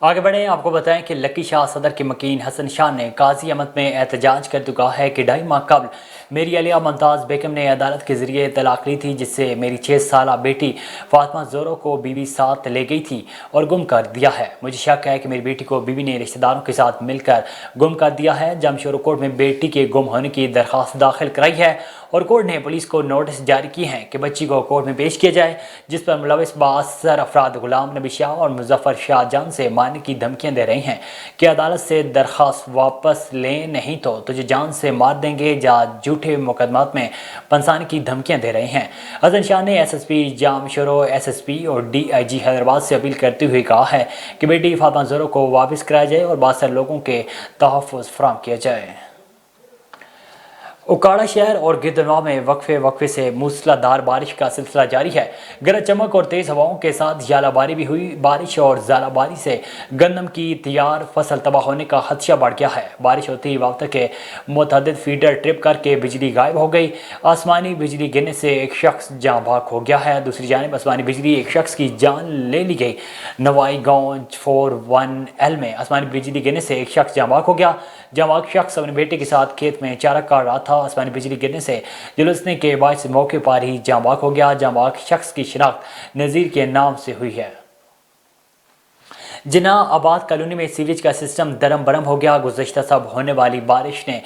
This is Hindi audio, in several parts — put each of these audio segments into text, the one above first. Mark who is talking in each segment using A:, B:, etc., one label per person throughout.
A: आगे बढ़े आपको बताएं कि लकी शाह सदर के मकीन हसन शाह ने काजी अहमद में एहतजाज कर कहा है कि 2.5 माह कबल मेरी अलिया मुमताज़ बेगम ने अदालत के ज़रिए तलाक ली थी, जिससे मेरी 6 साला बेटी फातिमा ज़ोरो को बीवी साथ ले गई थी और गुम कर दिया है। मुझे शक है कि मेरी बेटी को बीवी ने रिश्तेदारों के साथ मिलकर गुम कर दिया है। जमशेदपुर कोर्ट में बेटी के गुम होने की दरख्वास्त दाखिल कराई है और कोर्ट ने पुलिस को नोटिस जारी किए हैं कि बच्ची को कोर्ट में पेश किया जाए, जिस पर मुलविस बासर अफराद गुलाम नबी शाह और मुजफ्फर शाहजहां से मारने की धमकियां दे रही हैं कि अदालत से दरख्वास्त वापस लें, नहीं तो तुझे जान से मार देंगे, या झूठे मुकदमात में फंसाने की धमकियां दे रहे हैं। हसन शाह ने SSP जामशेदपुर, SSP और DIG हैदराबाद से अपील करते हुए कहा है कि बेटी फातिमा ज़ोरो को वापस कराया जाए और बासर लोगों के तहफ़्फ़ुज़ फराहम किया जाए। उकाड़ा शहर और गिरदनवा में वक्फे से मूसलाधार बारिश का सिलसिला जारी है। गरज चमक और तेज़ हवाओं के साथ ज़ालाबारी भी हुई। बारिश और ज़ालाबारी से गंदम की तैयार फसल तबाह होने का खदशा बढ़ गया है। बारिश होती ही वक्त के मुतअद्दिद फीडर ट्रिप करके बिजली गायब हो गई। आसमानी बिजली गिरने से एक शख्स जाँ भाग हो गया है। दूसरी जानिब आसमानी बिजली एक शख्स की जान ले ली गई। नवाई गाँव 41L में आसमानी बिजली गिरने से एक शख्स जाँ भाग हो गया। जाँ भाग शख्स अपने बेटे के साथ खेत में चारा काट रहा था। आसमानी बिजली गिरने से झुलसने के बाद मौके पर ही जाँ भाग हो गया। जाँ भाग शख्स की शिनाख्त नज़ीर के नाम से हुई है। जिना आबाद कॉलोनी में सीवेज का सिस्टम दरम बरम हो गया। गुज़श्ता सब होने वाली बारिश ने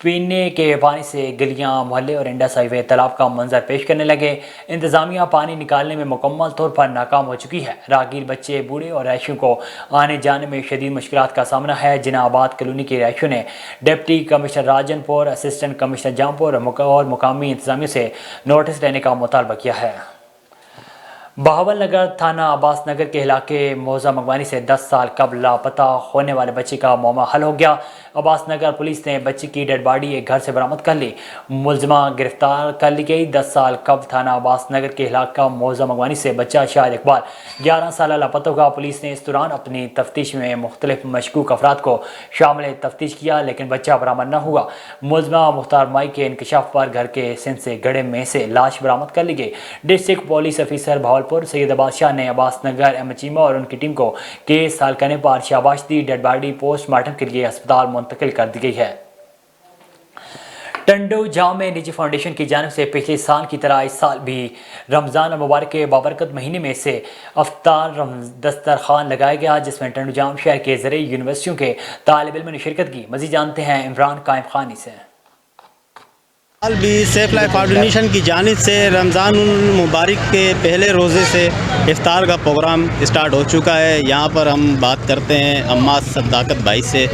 A: पीने के पानी से गलियां, मोहल्ले और इंडस हाईवे तालाब का मंजर पेश करने लगे। इंतज़ामिया पानी निकालने में मुकम्मल तौर पर नाकाम हो चुकी है। राहगीर, बच्चे, बूढ़े और रहायशियों को आने जाने में शदीद मुश्किलात का सामना है। जिना आबाद कॉलोनी के रहायशियों ने deputy commissioner Rajanpur, assistant commissioner Jampur और मुकामी इंतज़ामिया से नोटिस लेने का मुतालबा किया है। बहावल नगर थाना अब्बास नगर के इलाके मौजा मंगवानी से 10 साल कबल लापता होने वाले बच्चे का मामला हल हो गया। अब्बास नगर पुलिस ने बच्चे की डेड बॉडी एक घर से बरामद कर ली। मुलजमा गिरफ्तार कर ली गई। 10 साल कबल थाना अब्बास नगर के इलाका मौजा मंगवानी से बच्चा शाहिद इकबाल 11 साल लापता हुआ। पुलिस ने इस दौरान अपनी तफ्तीश में मुख्तलिफ मशकूक अफराद को शामिल तफ्तीश किया, लेकिन बच्चा बरामद न हुआ। मुलजमा मुख्तार माई के इंकशाफ पर घर के सिंध से गड़े में से लाश बरामद कर ली गई। District police officer Bahawalpur Syed बादशाह ने अब्बास नगर एमचीमा और उनकी टीम को केस हल करने पर शाबाश दी। डेड बॉडी पोस्टमार्टम के लिए अस्पताल मुंतकिल कर दी गई है। टंडो जाम में निजी फाउंडेशन की जानिब से पिछले साल की तरह इस साल भी रमज़ान मुबारक के बाबरकत महीने में से अफ्तार दस्तरखान लगाया गया, जिसमें टंडो जाम शहर के ज़रिए यूनिवर्सिटियों के तालिब इल्म ने शिरकत की। मज़ीद जानते हैं इमरान कायम खानी से।
B: हाल भी सेफ लाइफ फाउंडेशन की जानिब से रमज़ान मुबारक के पहले रोज़े से इफ्तार का प्रोग्राम स्टार्ट हो चुका है। यहाँ पर हम बात करते हैं अम्मा सदाकत भाई से।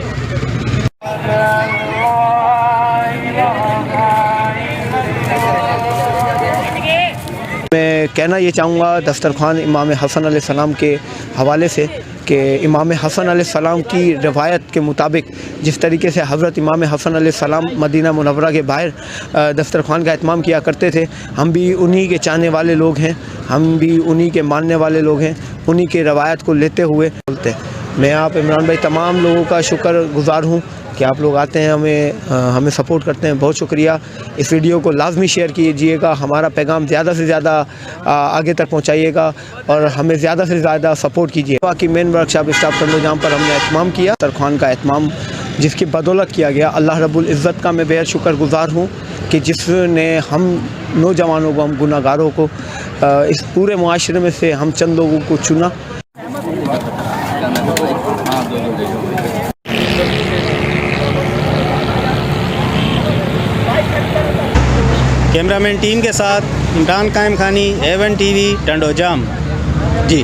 C: मैं कहना ये चाहूँगा दस्तरखान इमाम हसन अलैहिस्सलाम के हवाले से कि इमाम हसन अलैहिस्सलाम की रवायत के मुताबिक जिस तरीके से हज़रत इमाम हसन अलैहिस्सलाम मदीना मुनव्वरा के बाहर दस्तरखान का एहतमाम किया करते थे, हम भी उन्हीं के चाहने वाले लोग हैं, हम भी उन्हीं के मानने वाले लोग हैं, उन्हीं के रवायत को लेते हुए बोलते हैं। मैं आप इमरान भाई तमाम लोगों का शुक्रगुज़ार हूँ कि आप लोग आते हैं, हमें सपोर्ट करते हैं, बहुत शुक्रिया। इस वीडियो को लाजमी शेयर कीजिएगा, हमारा पैगाम ज़्यादा से ज़्यादा आगे तक पहुंचाइएगा और हमें ज़्यादा से ज़्यादा सपोर्ट कीजिए। बाकी मेन वर्कशॉप स्टाफ टंडो जाम पर हमने एहतमाम किया, दस्तरखान का एहतमाम जिसकी बदौलत किया गया। अल्लाह रब्बुल इज़्ज़त का मैं बेहद शुक्रगुज़ार हूँ कि जिसने हम नौजवानों को, हम गुनाहगारों को इस पूरे मुआशरे में से हम चंद लोगों को चुना।
B: कैमरामैन टीम के साथ इमरान कायम खानी, A1 TV टंडो जाम जी।